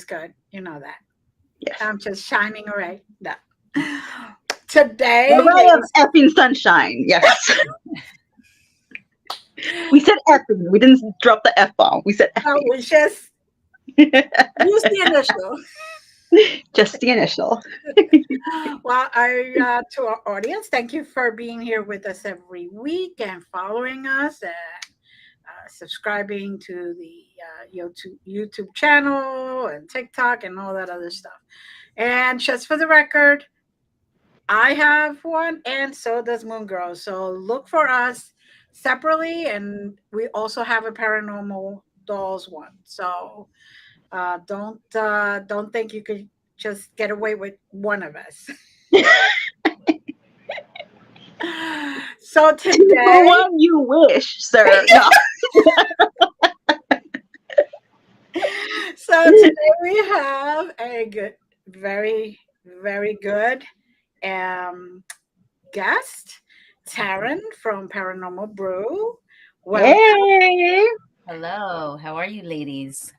good. You know that. Yes. I'm just shining away. No. Today, The ray of ladies, effing sunshine. Yes. We said effing. We didn't drop the F bomb. We said oh, we just effing. use the initial. Just the initial. Well, to our audience, thank you for being here with us every week and following us and subscribing to the YouTube channel and TikTok and all that other stuff. And just for the record, I have one, and so does Moongirl. So look for us separately, and we also have a Paranormal Dolls one. So don't think you could just get away with one of us. So For today, one, you wish, sir. No. so today we have a good, very, very good um, guest, Taryn from Paranormal Brew. Welcome, Hey. Hello, how are you ladies?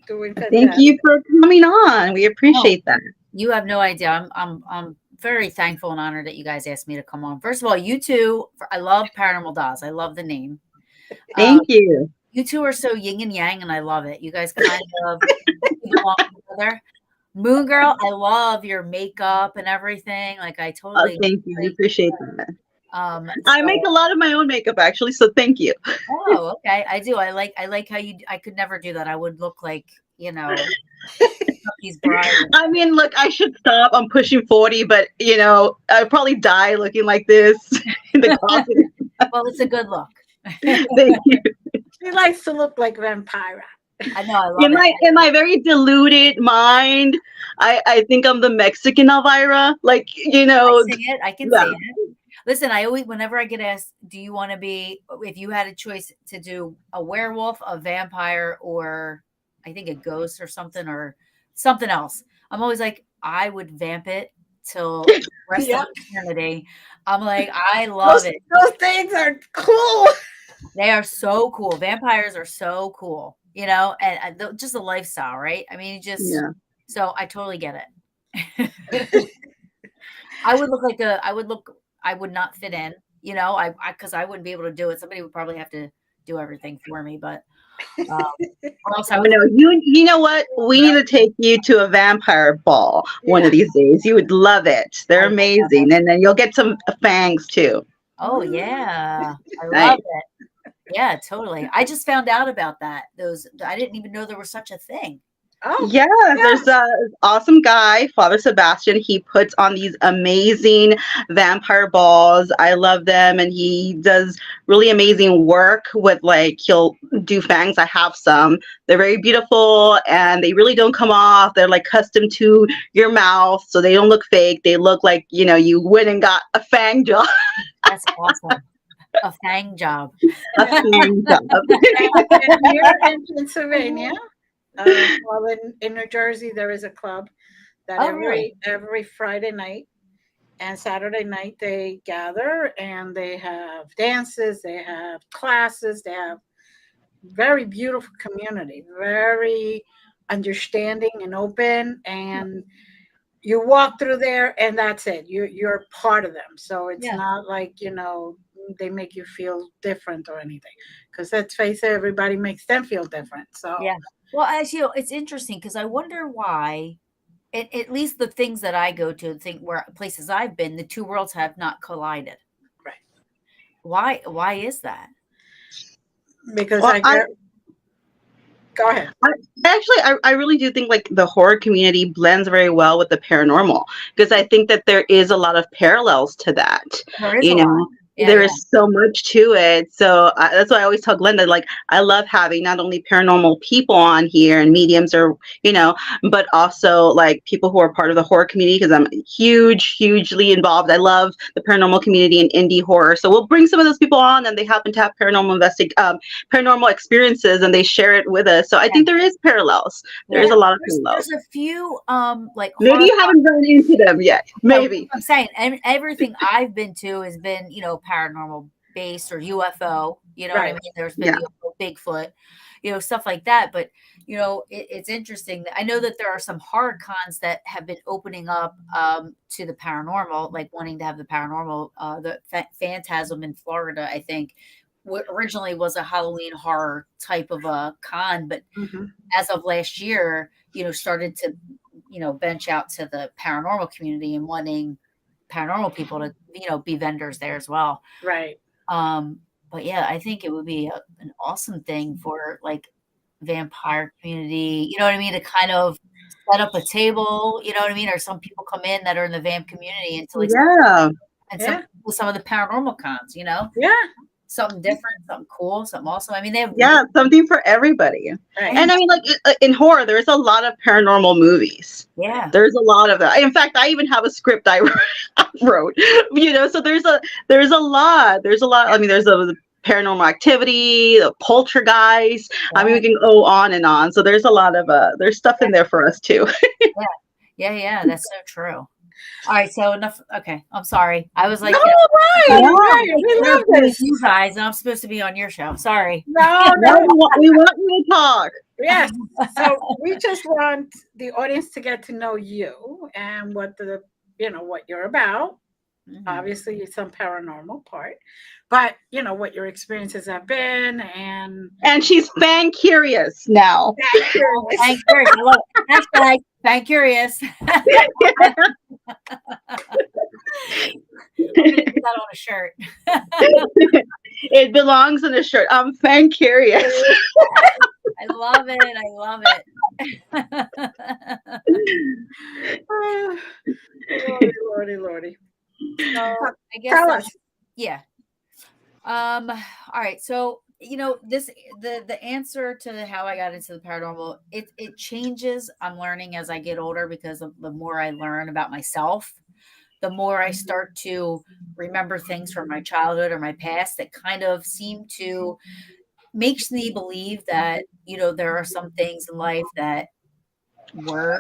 doing Thank you fantastic. for coming on. We Oh, appreciate that. you have no idea. I'm very thankful and honored that you guys asked me to come on. First of all, you two, I love Paranormal Dolls. I love the name. Um, Thank you. you two are so yin and yang, and I love it. You guys kind of belong together. Moon Girl, I love your makeup and everything. Like I Oh, totally thank you. We like. appreciate that. I make So a lot of my own makeup actually, so thank you. oh, okay. I do. I like how you. I could never do that. I would look like Chucky's bride. I mean, look, I should stop. I'm pushing 40, but I'd probably die looking like this in the coffin. Well, it's a good look. Thank you. She likes to look like Vampira. I know. I In love it. my very deluded mind, I think I'm the Mexican Elvira. Like, I see it. I can yeah. see it. Listen, I always, whenever I get asked, do you want to be, if you had a choice to do a werewolf, a vampire, or I think a ghost or something else, I'm always like, I would vamp it till the rest of Yeah, eternity. I'm like, I love those it. those things are cool. They are so cool. Vampires are so cool, and just a lifestyle, right? I mean, Yeah. so I totally get it. I would look like I would not fit in, because I wouldn't be able to do it. Somebody would probably have to do everything for me, but um, or else I Oh would no, look you know what? We need to take you to a vampire ball one of Yeah. these days. You would love it. They're I would love it. amazing. And then you'll get some fangs too. Oh yeah, I love Nice. it. Yeah, totally. I just found out about that. I didn't even know there was such a thing. Oh, Yeah, there's yes. a awesome guy, Father Sebastian. He puts on these amazing vampire balls. I love them, and he does really amazing work with like he'll do fangs. I have some. They're very beautiful, and they really don't come off. They're like custom to your mouth, so they don't look fake. They look like you went and got a fang job. That's awesome. A fang job. A Yeah. fang job. And here in Pennsylvania, well, in New Jersey, there is a club that Oh, really? every Friday night and Saturday night they gather and they have dances, they have classes, they have very beautiful community, very understanding and open, and you walk through there and that's it. You're part of them. So it's Yeah. not like, they make you feel different or anything. Because let's face it, everybody makes them feel different. So Yeah. Well, as it's interesting because I wonder why, at least the things that I go to, think where places I've been, the two worlds have not collided. right. Why? Why is that? Because Well, I get go ahead. I I really do think like the horror community blends very well with the paranormal because I think that there is a lot of parallels to that. There is a You lot. know, Yeah, there yeah. is so much to it. So that's why I always tell Glenda, like, I love having not only paranormal people on here and mediums but also like people who are part of the horror community because I'm hugely involved. I love the paranormal community and indie horror. So we'll bring some of those people on and they happen to have paranormal experiences and they share it with us. So I think there is parallels. There Yeah. is a lot of There's parallels. a few like Maybe horror. you haven't run into them yet. No, Maybe. I'm saying everything I've been to has been, paranormal based or UFO. You know what I Right. mean? There's been Yeah. UFO Bigfoot, stuff like that. But it's interesting that I know that there are some horror cons that have been opening up to the paranormal, like wanting to have the paranormal. The Phantasm in Florida, I think, originally was a Halloween horror type of a con, but as of last year, started to, bench out to the paranormal community and wanting paranormal people to, be vendors there as well. Right. But yeah, I think it would be an awesome thing for like vampire community, you know what I mean, to kind of set up a table, you know what I mean, or some people come in that are in the vamp community into like some of the paranormal cons, something different, something cool, something awesome. I mean, they have something for everybody. Right. And I mean, like in horror, there's a lot of paranormal movies. Yeah, there's a lot of that. In fact, I even have a script I wrote. So there's a lot. I mean, there's a Paranormal Activity, the Poltergeist. I mean, we can go on and on. So there's a lot of there's stuff in there for us too. yeah, that's so true. All right, so enough. Okay, I'm sorry. I was like, right. We love this. You guys, and I'm supposed to be on your show. Sorry. No. We want you to talk. Yes. So we just want the audience to get to know you and what what you're about. Obviously, some paranormal part, but what your experiences have been, and she's fan curious now. Fan curious. I love it. Hashtag fan curious. Put that on a shirt. It belongs in a shirt. I'm fan curious. I love it. Lordy. So I guess Tell us. Yeah. All right. So the answer to how I got into the paranormal, it changes. I'm learning as I get older because of the more I learn about myself, the more I start to remember things from my childhood or my past that kind of seem to makes me believe that there are some things in life that were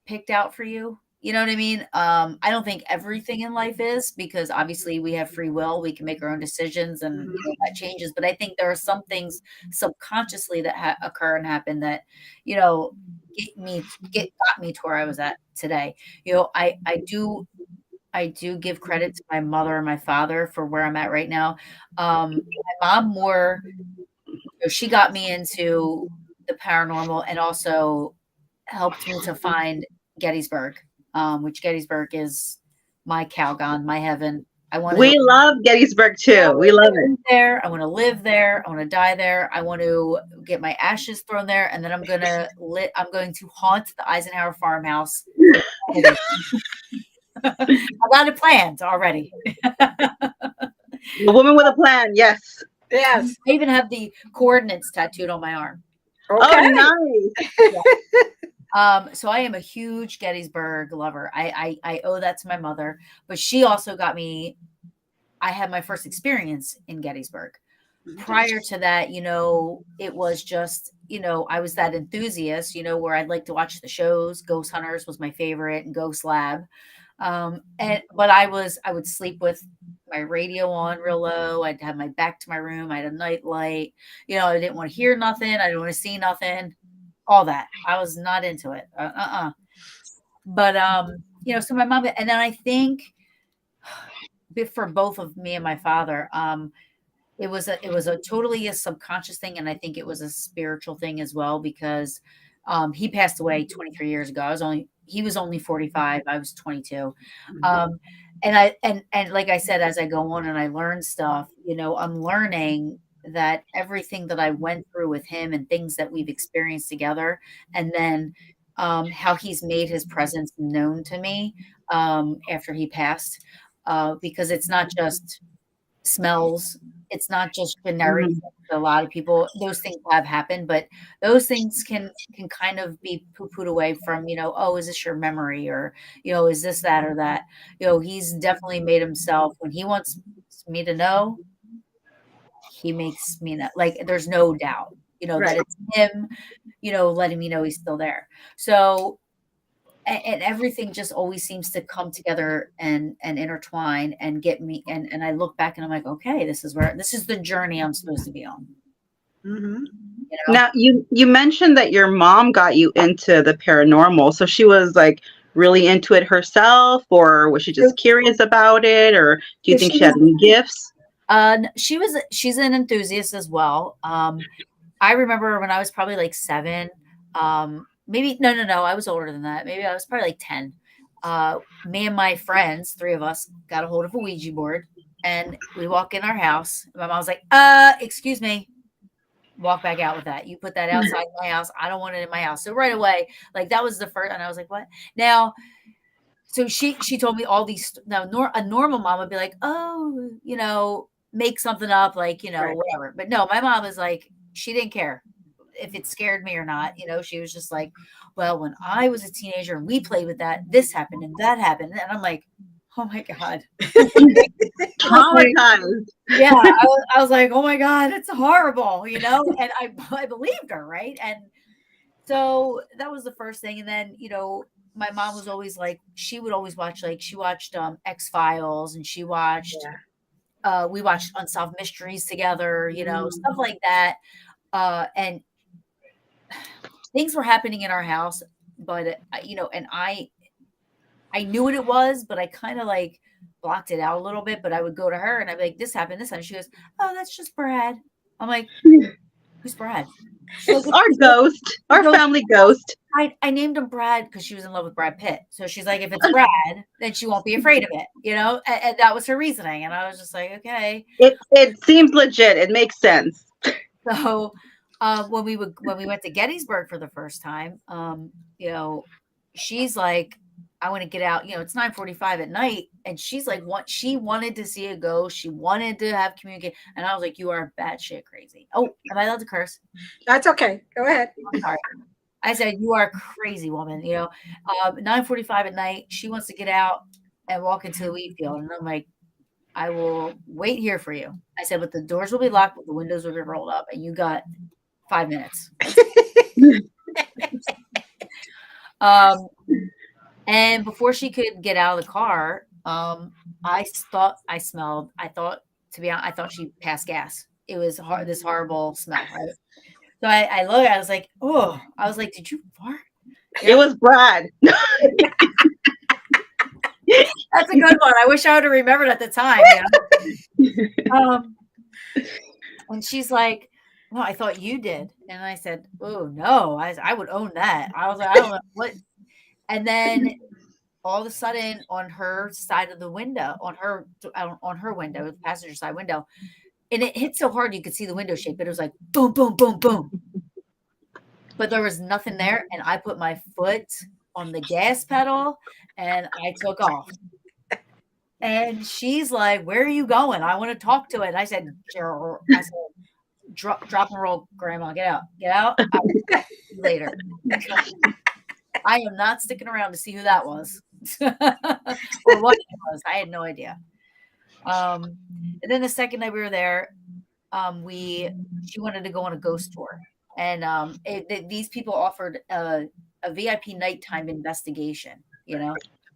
picked out for you. You know what I mean? I don't think everything in life is, because obviously we have free will. We can make our own decisions and that changes. But I think there are some things subconsciously that occur and happen that, got me to where I was at today. I do give credit to my mother and my father for where I'm at right now. My mom she got me into the paranormal and also helped me to find Gettysburg. Which Gettysburg is my Calgon, my heaven. We love Gettysburg too. We love it. There, I want to live there. I want to die there. I want to get my ashes thrown there, and then I'm going to haunt the Eisenhower farmhouse. I got it planned already. A woman with a plan. Yes. I even have the coordinates tattooed on my arm. Okay. Oh, nice. So I am a huge Gettysburg lover. I owe that to my mother, but she also got me. I had my first experience in Gettysburg. Prior to that, it was just, I was that enthusiast, where I'd like to watch the shows. Ghost Hunters was my favorite, and Ghost Lab. But I would sleep with my radio on real low. I'd have my back to my room. I had a night light. I didn't want to hear nothing. I didn't want to see nothing. All that. I was not into it. But so my mom, and then I think for both of me and my father, it was a totally a subconscious thing, and I think it was a spiritual thing as well, because he passed away 23 years ago. He was only 45. I was 22. And like I said, as I go on and I learn stuff, I'm learning that everything that I went through with him and things that we've experienced together, and then how he's made his presence known to me after he passed, because it's not just smells. It's not just generic. A lot of people, those things have happened, but those things can kind of be poo-pooed away from, oh, is this your memory, or, is this that or that? He's definitely made himself, when he wants me to know, he makes me know, like, there's no doubt, that it's him, letting me know he's still there. So, and everything just always seems to come together and intertwine and get me. And I look back and I'm like, okay, this is the journey I'm supposed to be on. Mm-hmm. You know, Now you mentioned that your mom got you into the paranormal. So she was like really into it herself, or was she so, just curious about it, or do you so think she she had was any gifts? she's an enthusiast as well. I remember when I was probably like 7, maybe no, I was older than that. Maybe I was probably like 10. Me and my friends, 3 of us, got a hold of a Ouija board and we walk in our house. My mom was like, excuse me. Walk back out with that. You put that outside my house. I don't want it in my house. So right away, like that was the first, and I was like, what? Now, so she told me all these. Now, a normal mom would be like, oh, make something up, like Right. whatever. But no, my mom was like, she didn't care if it scared me or not. She was just like, well, when I was a teenager and we played with that, this happened and that happened, and I'm like, oh my god. Traumatized. Yeah, I was like, oh my god, it's horrible, and I believed her, right? And so that was the first thing. And then, my mom was always like, she would always watch, like, she watched X-Files, and she watched, Yeah. we watched Unsolved Mysteries together, stuff Mm. like that. And things were happening in our house, but, and I knew what it was, but I kind of like blocked it out a little bit. But I would go to her and I'd be like, this happened, this happened. She goes, oh, that's just Brad. I'm like, who's Brad? She's like, Our ghost, she our goes, family ghost. I named him Brad because she was in love with Brad Pitt. So she's like, if it's Brad, then she won't be afraid of it, And that was her reasoning. And I was just like, okay. It seems legit. It makes sense. So when we went to Gettysburg for the first time, she's like, I want to get out. It's 9:45 at night, and she's like, what? She wanted to see a ghost. She wanted to have communicate, and I was like, you are batshit crazy. Oh, am I allowed to curse? That's okay. Go ahead. I'm sorry. I said, you are a crazy woman. 9:45 at night. She wants to get out and walk into the wheat field, and I'm like, I will wait here for you. I said, but the doors will be locked, but the windows will be rolled up, and you got 5 minutes. And before she could get out of the car, I thought I smelled. I thought she passed gas. It was this horrible smell, right? So I looked. I was like, oh, I was like, did you fart? It was Brad. That's a good one. I wish I would have remembered at the time. And she's like, no, I thought you did. And I said, oh no, I would own that. I was like, I don't know what. And then all of a sudden, on her side of the window, on her window, the passenger side window, and it hit so hard you could see the window shape, but it was like boom, boom, boom, boom. But there was nothing there, and I put my foot on the gas pedal and I took off. And she's like, where are you going? I want to talk to it. And I said, drop and roll, Grandma. Get out. Get out. I'll see you later. I am not sticking around to see who that was or what it was. I had no idea. And then the second night we were there, she wanted to go on a ghost tour. And these people offered a VIP nighttime investigation,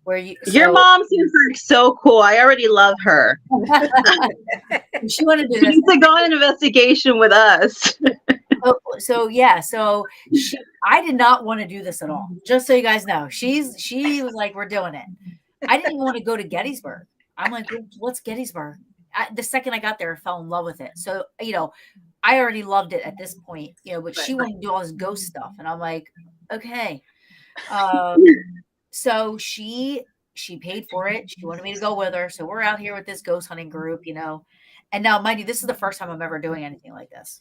where Your mom seems like so cool. I already love her. she wanted to do She this. needs to go on an investigation with us. So I did not want to do this at all. Just so you guys know, she was like, we're doing it. I didn't even want to go to Gettysburg. I'm like, what's Gettysburg? The second I got there, I fell in love with it. So, I already loved it at this point, but she wanted to do all this ghost stuff. And I'm like, okay. So she paid for it. She wanted me to go with her. So we're out here with this ghost hunting group, and now, mind you, this is the first time I'm ever doing anything like this.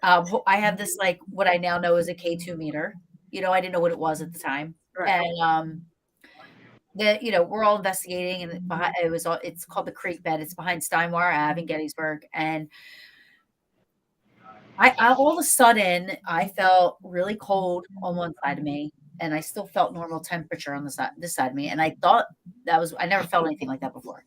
I have this, like, what I now know is a K2 meter. I didn't know what it was at the time. Right. And we're all investigating, and it's called the Creek Bed. It's behind Steinwar Ave in Gettysburg. And I all of a sudden I felt really cold on one side of me, and I still felt normal temperature on this side of me. And I thought I never felt anything like that before.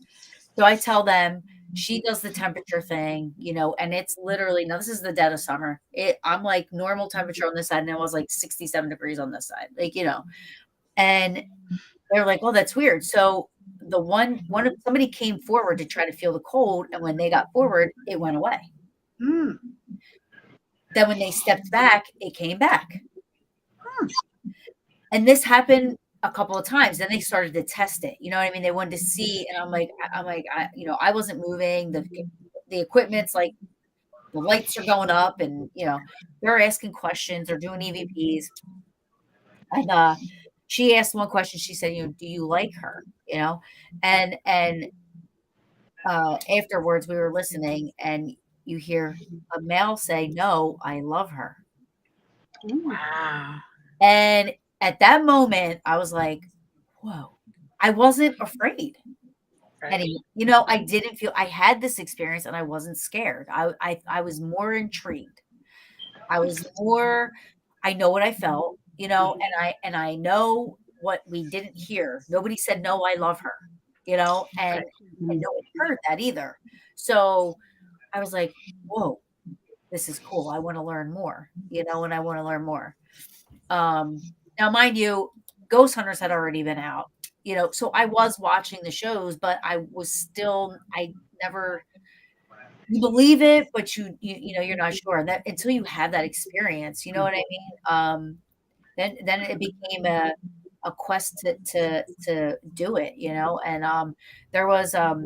So I tell them, she does the temperature thing, and it's literally, now this is the dead of summer. I'm like normal temperature on this side, and it was like 67 degrees on this side, and they're like, oh, that's weird. So somebody came forward to try to feel the cold, and when they got forward, it went away. Then when they stepped back, it came back. And this happened a couple of times. Then they started to test it. You know what I mean? They wanted to see, and I wasn't moving. The equipment's like the lights are going up, and they're asking questions. They're doing EVPs, and she asked one question. She said, "Do you like her?" And afterwards we were listening, and you hear a male say, "No, I love her." Wow. And at that moment, I was like, "Whoa!" I wasn't afraid. Right. I didn't feel I had this experience, and I wasn't scared. I was more intrigued. I was more. I know what I felt, and I know what we didn't hear. Nobody said, "No, I love her," and Mhm. nobody heard that either. So I was like, "Whoa, this is cool. I want to learn more," and I want to learn more. Now, mind you, Ghost Hunters had already been out, so I was watching the shows, but I never, you believe it, but you're not sure that until you have that experience, you know what I mean? Then it became a quest to do it, and there was a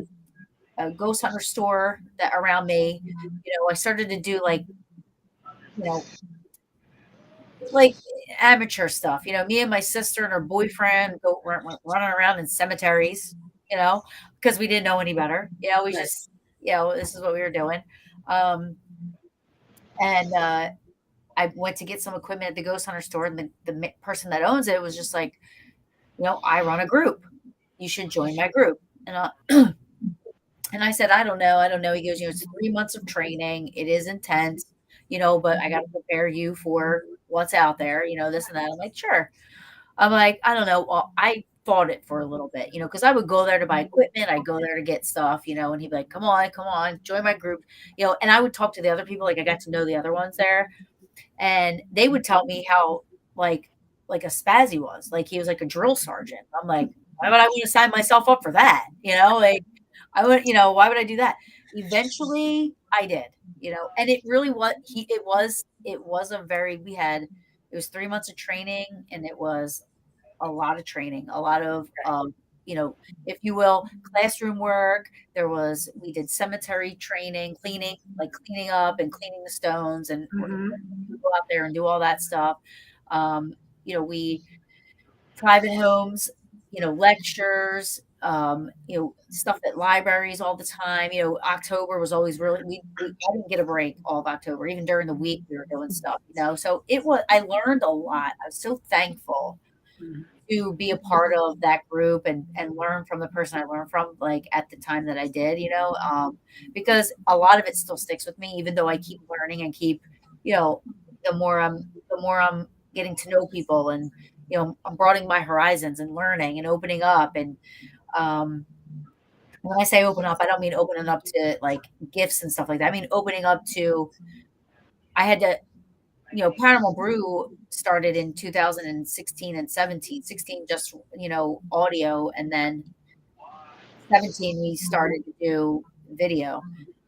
Ghost Hunter store that around me, I started to do you know, like amateur stuff. Me and my sister and her boyfriend running around in cemeteries, because we didn't know any better. We Right. just, this is what we were doing. Um, and I went to get some equipment at the Ghost Hunter store, and the person that owns it was just like, I run a group. You should join my group. And I said, I don't know. He goes, it's 3 months of training. It is intense, but I got to prepare you for what's out there, this and that. I'm like, sure. I'm like, I don't know. Well, I fought it for a little bit, because I would go there to buy equipment. I'd go there to get stuff, and he'd be like, come on, join my group, and I would talk to the other people. Like I got to know the other ones there, and they would tell me how like like a spaz he was. Like he was like a drill sergeant. I'm like, why would I want to sign myself up for that? Like I would, why would I do that? Eventually I did, and it really it was a very it was 3 months of training, and it was a lot of training, a lot of you know, if you will, classroom work. We did cemetery training, cleaning up and cleaning the stones, and Mm-hmm. go out there and do all that stuff. We private homes, lectures, stuff at libraries all the time. October was always really I didn't get a break all of October. Even during the week we were doing stuff, So I learned a lot. I was so thankful to be a part of that group and learn from the person I learned from, like at the time that I did, because a lot of it still sticks with me, even though I keep learning and keep, you know, the more I'm getting to know people, and I'm broadening my horizons and learning and opening up. And um, when I say open up, I don't mean opening up to like gifts and stuff like that. I mean opening up to, I had to, Paranormal Brew started in 2016 and 17. 16 just, audio, and then 17 we started to do video.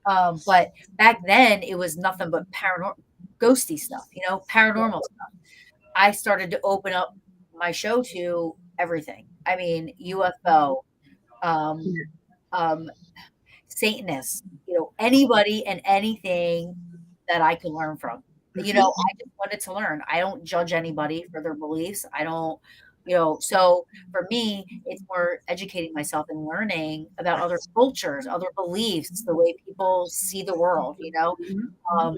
But back then it was nothing but paranormal, ghosty stuff, paranormal stuff. I started to open up my show to everything. I mean, UFO, um, um, Satanists, anybody and anything that I could learn from. I just wanted to learn. I don't judge anybody for their beliefs. I don't, so for me, it's more educating myself and learning about other cultures, other beliefs, the way people see the world. Um,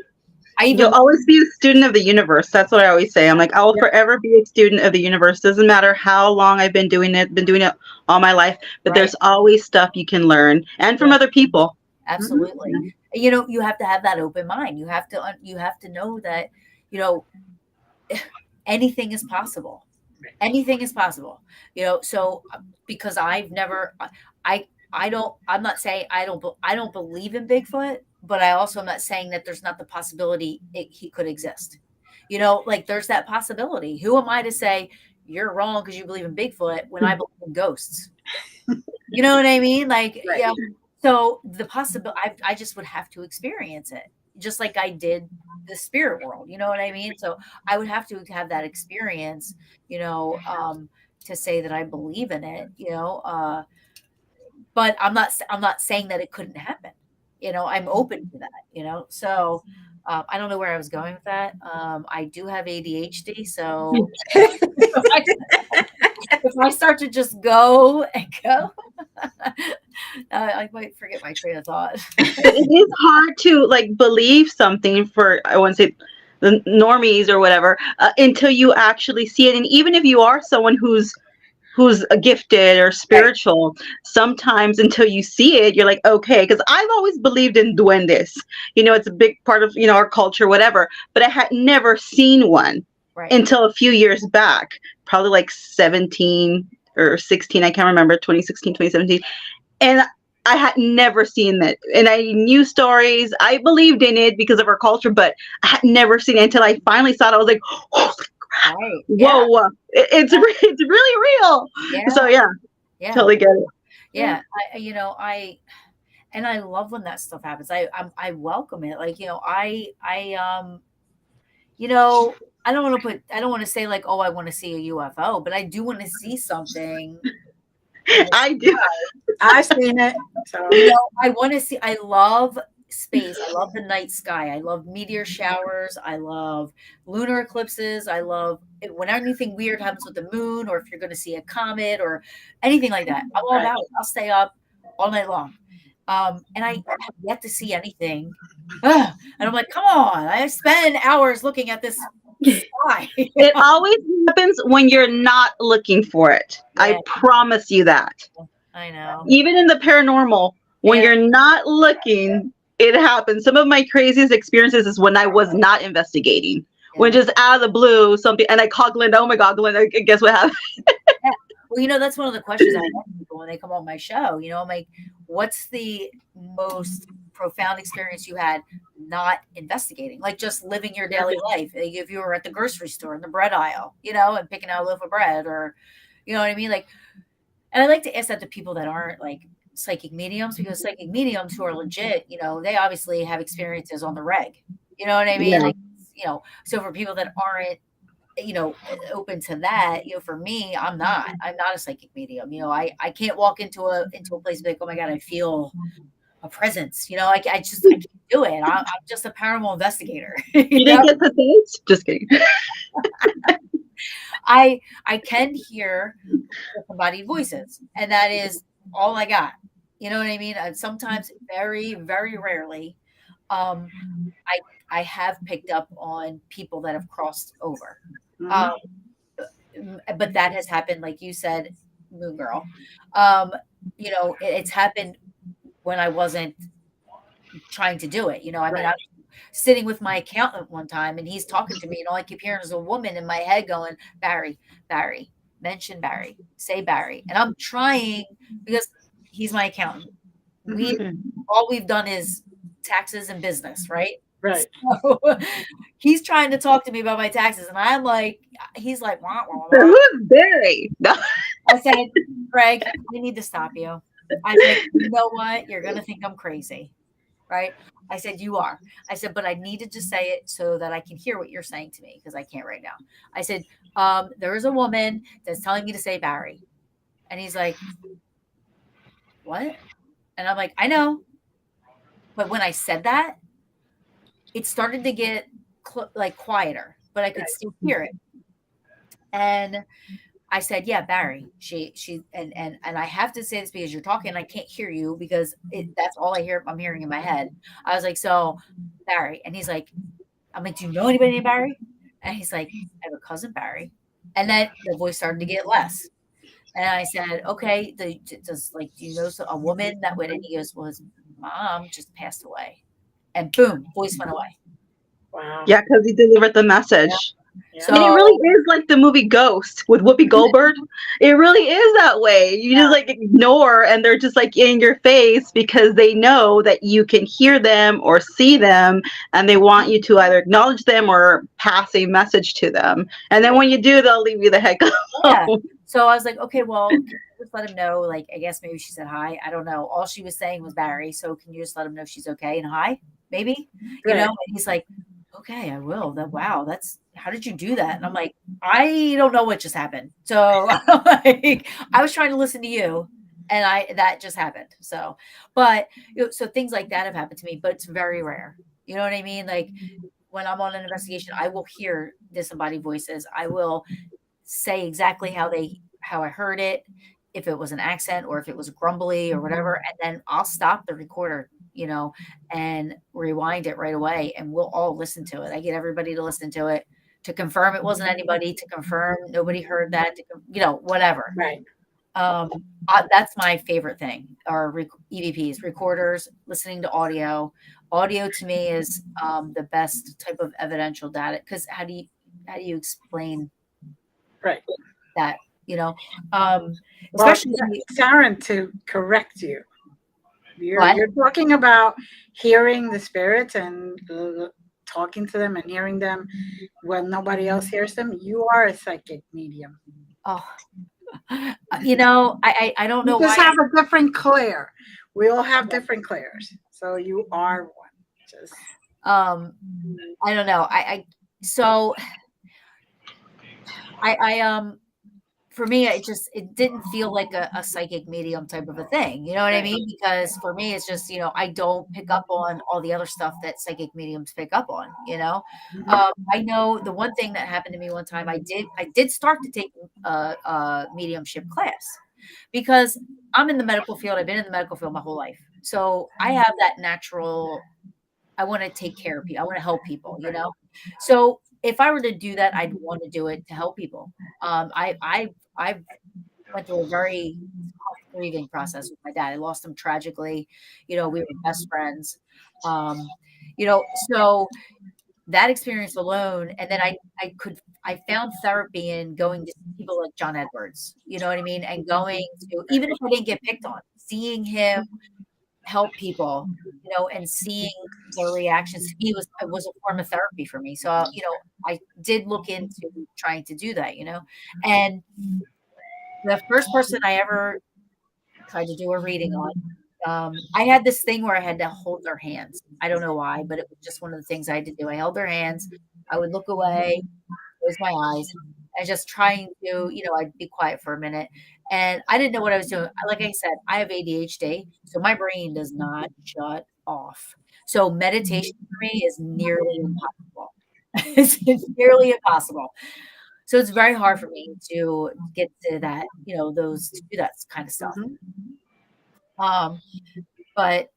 I You'll even, always be a student of the universe. That's what I always say. I'm like, I will Yeah. forever be a student of the universe. Doesn't matter how long I've been doing it all my life, but right. there's always stuff you can learn and from Yeah, other people. absolutely. You have to have that open mind. You have to know that, you know, anything is possible. Anything is possible. So because I've never I'm not saying I don't believe in Bigfoot, but I also am not saying that there's not the possibility he could exist. Like there's that possibility. Who am I to say you're wrong because you believe in Bigfoot when I believe in ghosts? You know what I mean? Like, Right. yeah. So the possibility, I just would have to experience it. just like I did the spirit world. You know what I mean? So I would have to have that experience, to say that I believe in it, but I'm not saying that it couldn't happen. I'm open to that, so I don't know where I was going with that. I do have ADHD, so if I start to just go and go, I might forget my train of thought. But it is hard to like believe something for, I won't say the normies or whatever, until you actually see it. And even if you are someone who's gifted or spiritual, sometimes until you see it, you're like, okay, because I've always believed in duendes. It's a big part of our culture, whatever. But I had never seen one Right. until a few years back, probably like 17 or 16. I can't remember, 2016, 2017. And I had never seen that. And I knew stories. I believed in it because of our culture, but I had never seen it until I finally saw it. I was like, holy crap. Right. Whoa. It's really real. Yeah. So yeah, totally get it. Yeah. I love when that stuff happens. I welcome it. Like, I don't want to say like, oh, I want to see a UFO, but I do want to see something. I do. I've seen it. So I want to see. I love space. I love the night sky. I love meteor showers. I love lunar eclipses. I love when anything weird happens with the moon, or if you're going to see a comet or anything like that. I'm all about it. I'll stay up all night long. And I have yet to see anything. And I'm like, come on! I spend hours looking at this sky. It always happens when you're not looking for it. Yeah. I promise you that. I know. Even in the paranormal, when you're not looking, it happens. Some of my craziest experiences is when I was not investigating. Yeah. When just out of the blue, something, and I call Glenda, oh my God, Glenda, guess what happened? Yeah. Well, that's one of the questions I ask people when they come on my show. I'm like, what's the most profound experience you had not investigating? Like just living your daily life. Like if you were at the grocery store in the bread aisle, and picking out a loaf of bread, or, you know what I mean? Like, and I like to ask that to people that aren't like psychic mediums, because psychic mediums who are legit, they obviously have experiences on the reg. You know what I mean? Yeah. Like, so for people that aren't, open to that, for me, I'm not a psychic medium. I can't walk into a place and be like, oh my God, I feel a presence. I can't do it. I'm just a paranormal investigator. You didn't get the things? Just kidding. I can hear disembodied voices, and that is all I got. You know what I mean? And sometimes, very, very rarely, I have picked up on people that have crossed over. But that has happened, like you said, Moongirl. It's happened when I wasn't trying to do it. I mean, I was sitting with my accountant one time, and he's talking to me, and all I keep hearing is a woman in my head going, Barry, mention Barry, say Barry. And I'm trying, because he's my accountant. All we've done is taxes and business, right? Right. So, he's trying to talk to me about my taxes, and I'm like, he's like, wah, wah, wah. Who's Barry? No. I said, Greg, I need to stop you. I said, you know what? You're gonna think I'm crazy, right? I said, you are. I said, but I needed to say it so that I can hear what you're saying to me, because I can't right now. I said, there is a woman that's telling me to say Barry, and he's like, what? And I'm like, I know, but when I said that, it started to get quieter, but I could still hear it. And I said, yeah, Barry, she, and I have to say this because you're talking and I can't hear you, because that's all I'm hearing in my head. I was like, so Barry, and he's like, I'm like, do you know anybody named Barry? And he's like, I have a cousin Barry. And then the voice started to get less. And I said, okay, do you know a woman that would, and he goes, well, his mom just passed away. And boom, voice went away. Wow. Yeah, because he delivered the message. Yeah. So, and it really is like the movie Ghost with Whoopi Goldberg. It really is that way. You just like ignore, and they're just like in your face because they know that you can hear them or see them, and they want you to either acknowledge them or pass a message to them. And then when you do, they'll leave you the heck alone. Yeah. So I was like, okay, well, can you just let him know? Like, I guess maybe she said hi. I don't know. All she was saying was Barry. So can you just let him know she's okay and hi? maybe, Right. and he's like, okay, I will. That wow, that's how did you do that? And I'm like, I don't know what just happened. So like, I was trying to listen to you, and I that just happened. So, but so things like that have happened to me, but it's very rare. You know what I mean? Like when I'm on an investigation, I will hear disembodied voices. I will say exactly how I heard it, if it was an accent or if it was grumbly or whatever, and then I'll stop the recorder, and rewind it right away, and we'll all listen to it. I get everybody to listen to it to confirm it wasn't anybody, to confirm nobody heard that, whatever. Right. That's my favorite thing, are EVPs, recorders, listening to audio. Audio to me is the best type of evidential data, because how do you explain Right. that, you know, um, Well, especially Taryn, to correct you, what? you're talking about hearing the spirits and talking to them and hearing them when nobody else hears them. You are a psychic medium. Oh, I don't You know just why. have a different clair. We all have different clairs, so you are one. Just I don't know. So I for me, it didn't feel like a psychic medium type of a thing. You know what I right. mean? Because for me, it's just, I don't pick up on all the other stuff that psychic mediums pick up on, Mhm. I know the one thing that happened to me one time, I did start to take a mediumship class, because I'm in the medical field. I've been in the medical field my whole life. So I have that natural, I want to take care of people. I want to help people. Right. So if I were to do that, I'd want to do it to help people. I went through a very tough grieving process with my dad. I lost him tragically. We were best friends. So that experience alone, and then I found therapy in going to people like John Edwards. You know what I mean? And going to, even if I didn't get picked on, seeing him help people, and seeing their reactions to me was a form of therapy for me. So, I did look into trying to do that, and the first person I ever tried to do a reading on, I had this thing where I had to hold their hands. I don't know why, but it was just one of the things I had to do. I held their hands. I would look away, close my eyes, and just trying to, I'd be quiet for a minute. And I didn't know what I was doing. Like I said, I have ADHD, so my brain does not shut off. So meditation for me is nearly impossible. It's nearly impossible. So it's very hard for me to get to that, to do that kind of stuff. Mhm. Um, but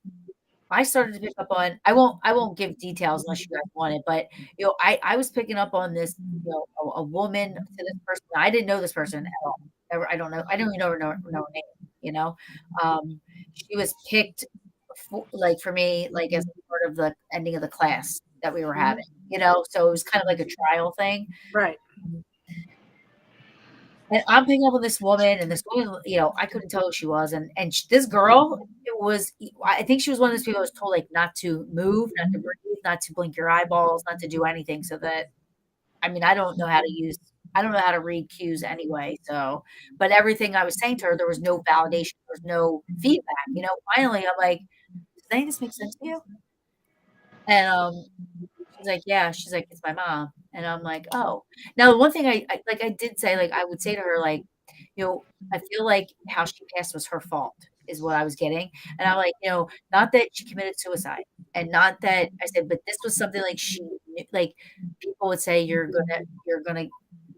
I started to pick up on, I won't give details unless you guys want it, but I was picking up on this, a woman, to this person. I didn't know this person at all. Never, I don't know. I don't even know her name, you know. She was picked for me, like as part of the ending of the class that we were Mhm. having, so it was kind of like a trial thing. Right. And I'm picking up with this woman, and this woman, I couldn't tell who she was, and this girl, it was, I think she was one of those people that was told, like, not to move, not to breathe, not to blink your eyeballs, not to do anything, so that, I mean, I don't know how to read cues anyway, so, but everything I was saying to her, there was no validation, there was no feedback, finally, I'm like, "Does any of this make sense to you?" And, she's like, "Yeah." She's like, "It's my mom." And I'm like, "Oh." Now, the one thing I did say, like, I would say to her, like, "I feel like how she passed was her fault," is what I was getting. And I'm like, not that she committed suicide, and not that I said, but this was something like she knew, like, people would say, you're gonna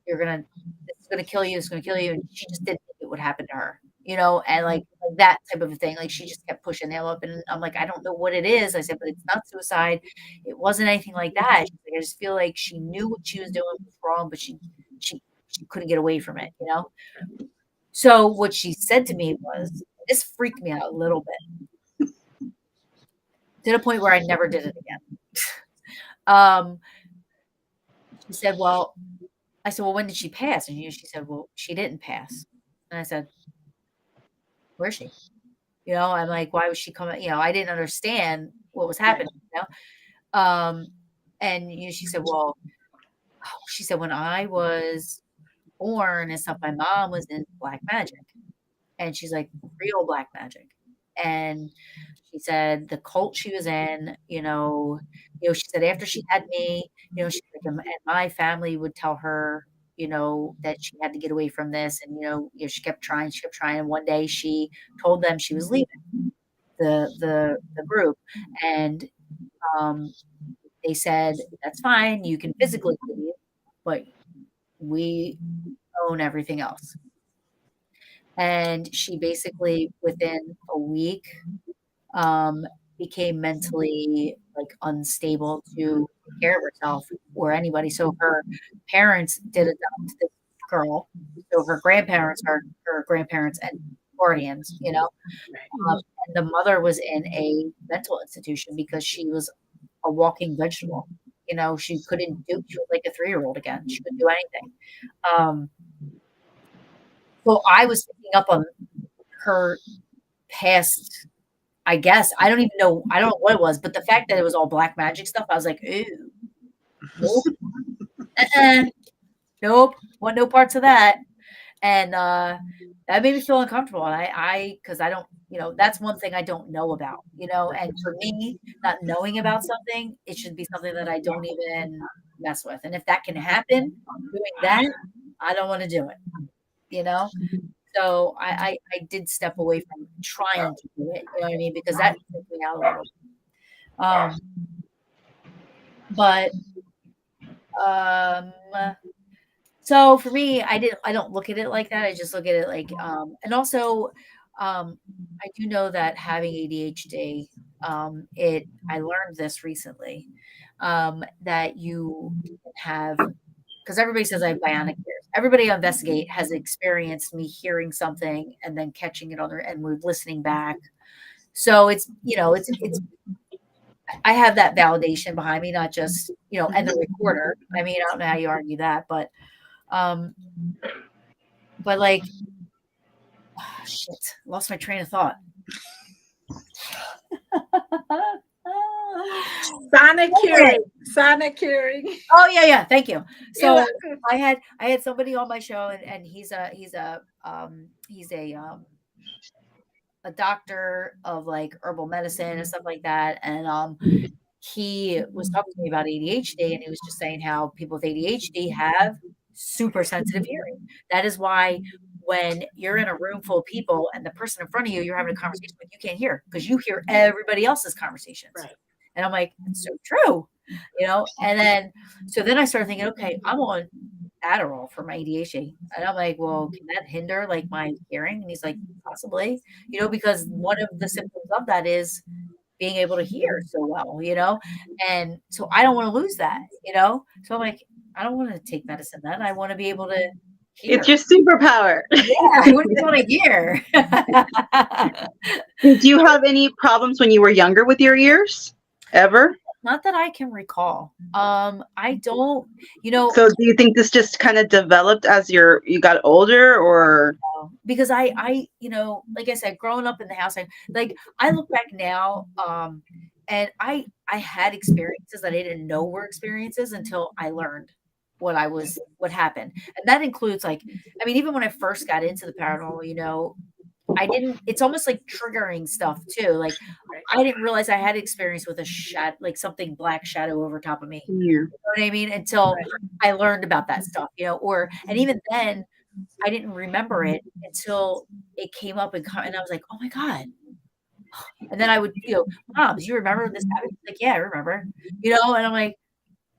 this is gonna kill you, it's gonna kill you," and she just didn't think it would happen to her, and like that type of a thing. Like, she just kept pushing the envelope, and I'm like, "I don't know what it is." I said, "But it's not suicide. It wasn't anything like that." She's like, "I just feel like she knew what she was doing was wrong, but she couldn't get away from it." So what she said to me was, this freaked me out a little bit, to the point where I never did it again. Um, she said, "Well," I said, "Well, when did she pass?" And she said, "Well, she didn't pass." And I said, "Where is she?" I'm like, "Why was she coming?" I didn't understand what was Right. happening. Um, and she said, "Well," she said, "when I was born and stuff, my mom was in black magic." And she's like, "Real black magic." And she said the cult she was in, she said after she had me, she's like, and my family would tell her, that she had to get away from this. And, she kept trying, she kept trying. And one day she told them she was leaving the group. And um, they said, that's fine. You can physically leave, but we own everything else. And she basically, within a week, became mentally like unstable to take care of herself or anybody. So her parents did adopt this girl. So her grandparents are her grandparents and guardians, and the mother was in a mental institution because she was a walking vegetable. She couldn't do, she was like a 3-year-old again. She couldn't do anything. Um, so I was picking up on her past, I guess. I don't even know. I don't know what it was, but the fact that it was all black magic stuff, I was like, ew, nope, nope, want no parts of that. And that made me feel uncomfortable. And because I don't, that's one thing I don't know about, and for me, not knowing about something, it should be something that I don't even mess with. And if that can happen doing that, I don't want to do it. So I did step away from trying to do it, you know what I mean? Because that took me out a little. But so for me, I don't look at it like that. I just look at it like, and also, I do know that having ADHD, I learned this recently, that you have, because everybody says I have bionic ears. Everybody on Investigate has experienced me hearing something and then catching it on their, and we're listening back. So it's, I have that validation behind me, not just, and the recorder. I mean, I don't know how you argue that, but like, oh, shit, lost my train of thought. Sonic hearing. Oh yeah, thank you. So I had somebody on my show, and he's a doctor of like herbal medicine and stuff like that, and he was talking to me about ADHD, and he was just saying how people with ADHD have super sensitive hearing. That is why when you're in a room full of people and the person in front of you, you're having a conversation with, you can't hear because you hear everybody else's conversations. Right. And I'm like, it's so true, and then I started thinking, okay, I'm on Adderall for my ADHD. And I'm like, well, can that hinder like my hearing? And he's like, possibly, because one of the symptoms of that is being able to hear so well, and so I don't want to lose that, so I'm like, I don't want to take medicine then. I want to be able to hear. It's your superpower. Yeah, I want to hear. Did you have any problems when you were younger with your ears? Ever? Not that I can recall. I don't, So do you think this just kind of developed as you got older, or? Because I, like I said, growing up in the house, I look back now, and I had experiences that I didn't know were experiences until I learned what happened. And that includes even when I first got into the paranormal, it's almost like triggering stuff too. Like I didn't realize I had experience with a like something black shadow over top of me. Yeah. You know what I mean? Until I learned about that stuff, and even then I didn't remember it until it came up and I was like, oh my God. And then I would, Mom, do you remember this happened? Like, yeah, I remember, and I'm like,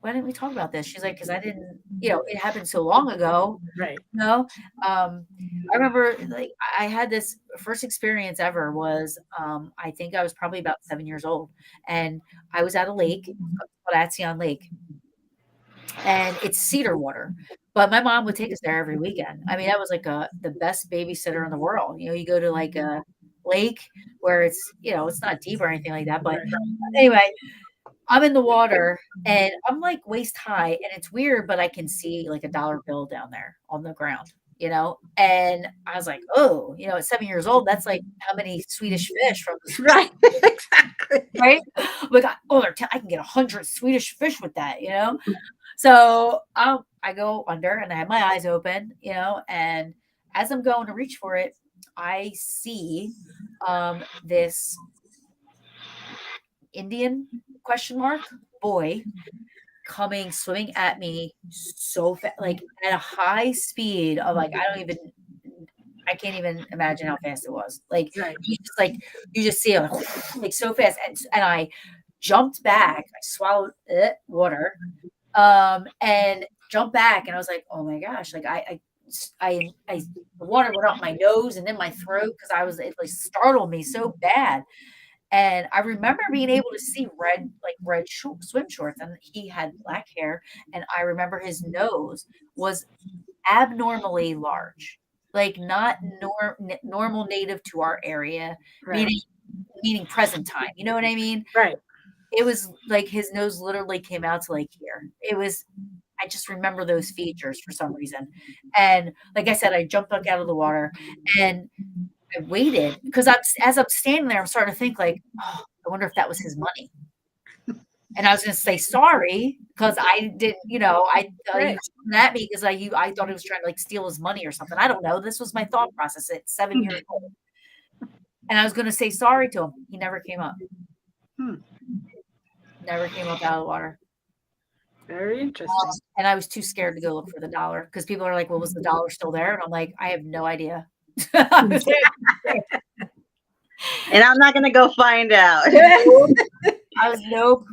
why didn't we talk about this? She's like, because I didn't, it happened so long ago. Right. I remember I had this first experience ever was, I think I was probably about 7 years old, and I was at a lake, called Atsion Lake, and it's cedar water. But my mom would take us there every weekend. I mean, that was like the best babysitter in the world. You go to like a lake where it's, it's not deep or anything like that. But anyway, I'm in the water and I'm like waist high, and it's weird, but I can see like a dollar bill down there on the ground, and I was like, oh, at 7 years old, that's like how many Swedish fish from the right. Exactly. Right? Like, I can get 100 Swedish fish with that, So I go under and I have my eyes open, and as I'm going to reach for it, I see this Indian boy coming swimming at me so fast, like at a high speed of like I can't even imagine how fast it was. Like Right. you just see it like so fast, and I jumped back. I swallowed water, and jumped back, and I was like, oh my gosh, like the water went up my nose and in my throat because it like startled me so bad. And I remember being able to see red swim shorts, and he had black hair. And I remember his nose was abnormally large, like not normal native to our area, Right. meaning present time. You know what I mean? Right. It was like his nose literally came out to like here. I just remember those features for some reason. And like I said, I jumped back out of the water and I waited because as I'm standing there, I'm starting to think like, oh, I wonder if that was his money. And I was going to say sorry because I didn't, I Right. you coming at me because I thought he was trying to like steal his money or something. I don't know. This was my thought process at 7 years old, and I was going to say sorry to him. He never came up. Never came up out of the water. Very interesting. And I was too scared to go look for the dollar because people are like, well, was the dollar still there? And I'm like, I have no idea. And I'm not gonna go find out. I was nope.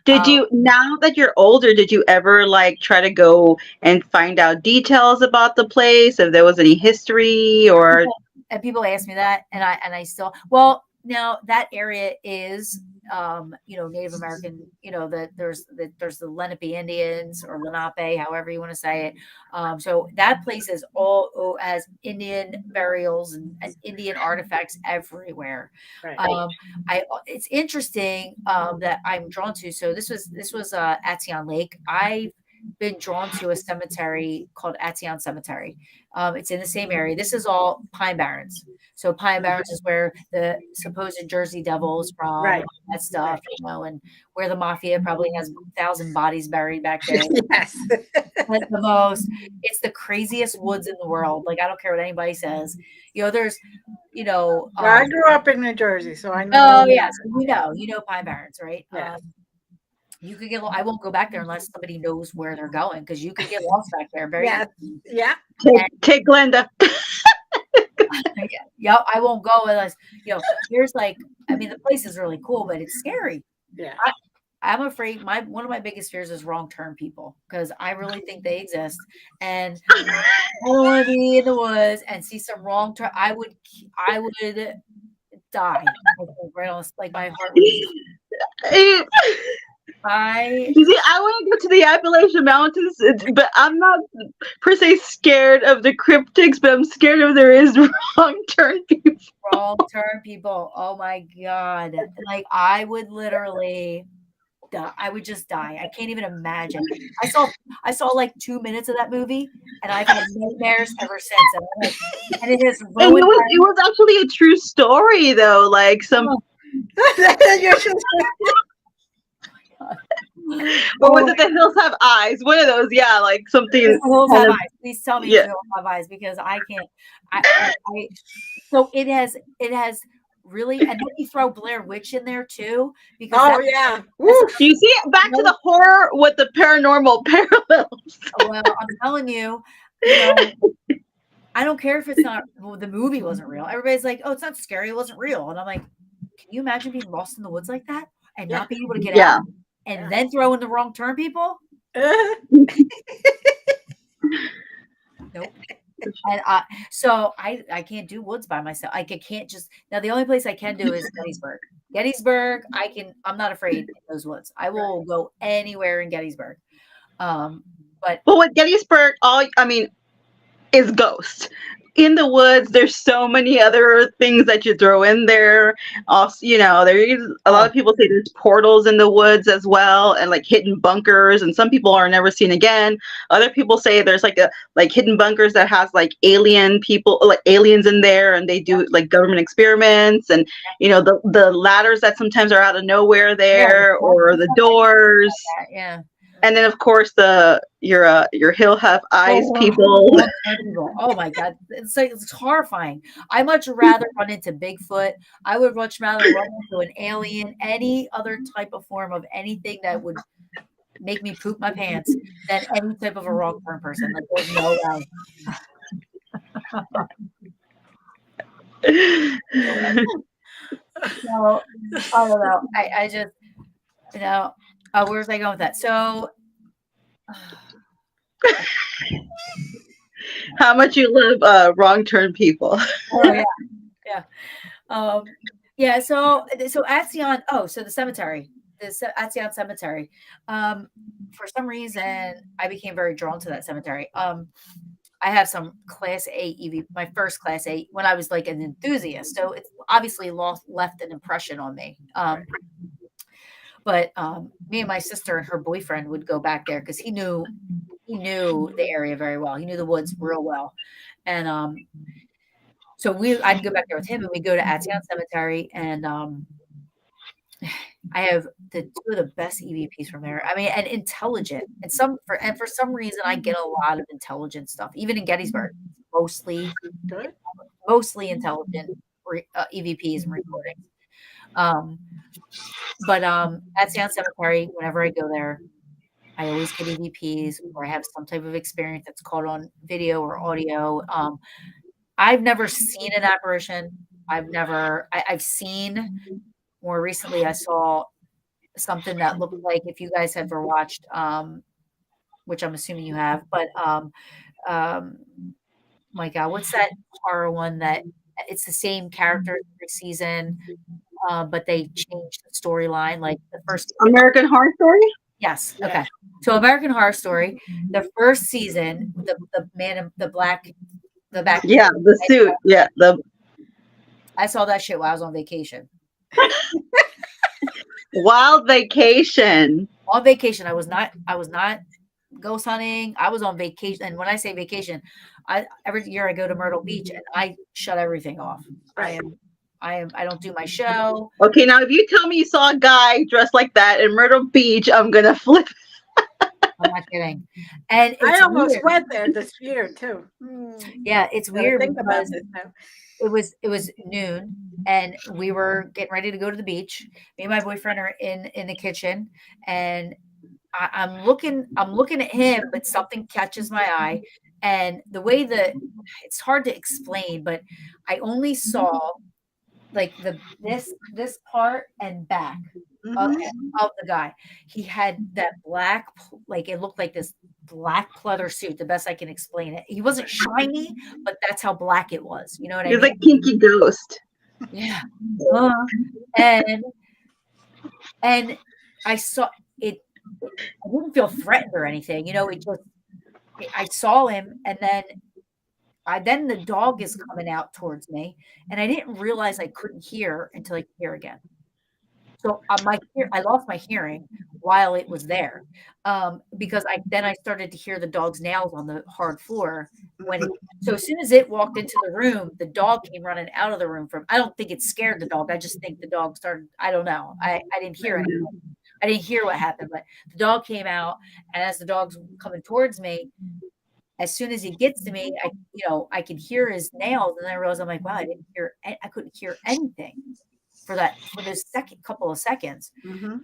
Did you, now that you're older, did you ever like try to go and find out details about the place, if there was any history or? And people ask me that, and I still, well, now that area is Native American, there's the Lenape Indians or Lenape, however you want to say it. So that place is all has Indian burials and Indian artifacts everywhere. Right. It's interesting that I'm drawn to. So this was Ation Lake. I've been drawn to a cemetery called Ation Cemetery. It's in the same area. This is all Pine Barrens. So Pine Barrens is where the supposed Jersey Devil is from, Right. that stuff, and where the mafia probably has 1,000 bodies buried back there. Yes. It's the craziest woods in the world. Like, I don't care what anybody says. There's, Well, I grew up in New Jersey, so I know. Oh, yeah. So you know Pine Barrens, right? Yes. You could get. I won't go back there unless somebody knows where they're going, because you could get lost back there. Very Yes. Yeah. Take Glenda. Yep, I won't go unless there's the place is really cool, but it's scary. Yeah. I'm afraid one of my biggest fears is wrong turn people, because I really think they exist, and I don't want to be in the woods and see some wrong turn. I would die. Right on, like my heart would. You see, I want to go to the Appalachian Mountains, but I'm not per se scared of the cryptics, but I'm scared of there is wrong turn people. Wrong turn people. Oh my God. Like, I would literally die. I would just die. I can't even imagine. I saw like 2 minutes of that movie, and I've had nightmares ever since. And it has ruined. It was actually a true story, though. Like some. Or was it The Hills Have Eyes? One of those, yeah, like something. The Hills Have Eyes. Please tell me The Hills Have Eyes, because I can't. So it has really, and then you throw Blair Witch in there too, because you see, back to the horror with the paranormal parallels. Well, I'm telling you, I don't care if it's not. Well, the movie wasn't real. Everybody's like, "Oh, it's not scary. It wasn't real," and I'm like, "Can you imagine being lost in the woods like that and not being able to get out?" And then throw in the wrong turn people? Nope. And so I can't do woods by myself. I can't just. Now the only place I can do is Gettysburg. Gettysburg, I'm not afraid of those woods. I will go anywhere in Gettysburg. But with Gettysburg, is ghosts. In the woods, there's so many other things that you throw in there. Also, there is a lot of people say there's portals in the woods as well, and like hidden bunkers, and some people are never seen again. Other people say there's like hidden bunkers that has like alien people, like aliens in there, and they do like government experiments, and the ladders that sometimes are out of nowhere there, or the doors. And then of course your hill have eyes Oh, people. long-term people. Oh my God. It's like it's horrifying. I much rather run into Bigfoot. I would much rather run into an alien, any other type of form of anything that would make me poop my pants than any type of a long-term person. Like there's no way. No way. So I don't know. I just you know where was I going with that? So How much you love wrong turn people. oh yeah, yeah. Yeah, so Axion, so the cemetery, Axion Cemetery. For some reason, I became very drawn to that cemetery. I have some Class A EV, my first Class A when I was like an enthusiast, so it's obviously left an impression on me. But me and my sister and her boyfriend would go back there because he knew the area very well. He knew the woods real well, and so I'd go back there with him, and we go to Axion Cemetery, and I have two of the best EVPs from there. I mean, and intelligent, and for some reason, I get a lot of intelligent stuff, even in Gettysburg, mostly Good. mostly intelligent EVPs and recordings. But at Sound Cemetery, whenever I go there, I always get EVPs or I have some type of experience that's caught on video or audio. I've never seen an apparition. I've seen more recently. I saw something that looked like if you guys have ever watched, which I'm assuming you have, but my God, what's that horror one that it's the same character every season, but they changed the storyline? Like the first American Horror Story? Yes. Yeah. Okay. So American Horror Story, the first season, the man in the black, the back. Yeah, the suit. Yeah, I saw that shit while I was on vacation. Wild Vacation. On vacation, I was not ghost hunting. I was on vacation, and when I say vacation, every year I go to Myrtle Beach and I shut everything off. I don't do my show. Okay, now if you tell me you saw a guy dressed like that in Myrtle Beach, I'm gonna flip. I'm not kidding. And I almost weird. went there this year too. Yeah, it's Gotta weird think about because this now. it was noon and we were getting ready to go to the beach. Me and my boyfriend are in the kitchen and I'm looking at him, but something catches my eye. And the way that it's hard to explain, but I only saw like this part and back of, Mhm. of the guy. He had that black, like it looked like this black pleather suit. The best I can explain it. He wasn't shiny, but that's how black it was. You know what I He's mean? like Kinky Ghost. Yeah. And I saw it. I didn't feel threatened or anything. You know, I saw him, and then the dog is coming out towards me, and I didn't realize I couldn't hear until I could hear again. So I lost my hearing while it was there, because I started to hear the dog's nails on the hard floor. So as soon as it walked into the room, the dog came running out of the room. I don't think it scared the dog. I just think the dog started. I don't know. I didn't hear anything. I didn't hear what happened, but the dog came out, and as the dog's coming towards me, as soon as he gets to me, I could hear his nails, and then I realized I'm like, wow, I couldn't hear anything for this couple of seconds. Mhm.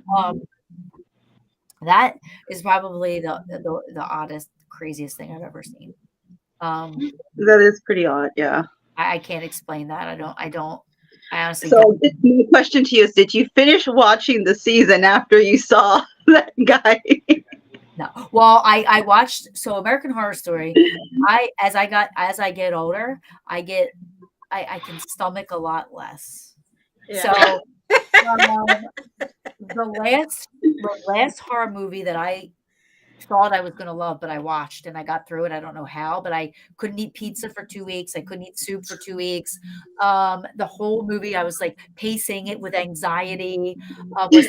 That is probably the oddest, craziest thing I've ever seen. That is pretty odd, yeah. I can't explain that. I honestly So don't. my question to you is, did you finish watching the season after you saw that guy? No. Well, I watched American Horror Story. As I get older, I can stomach a lot less. Yeah. So the last horror movie that I thought I was going to love, but I watched and I got through it. I don't know how, but I couldn't eat pizza for 2 weeks. I couldn't eat soup for 2 weeks. The whole movie, I was like pacing it with anxiety. Was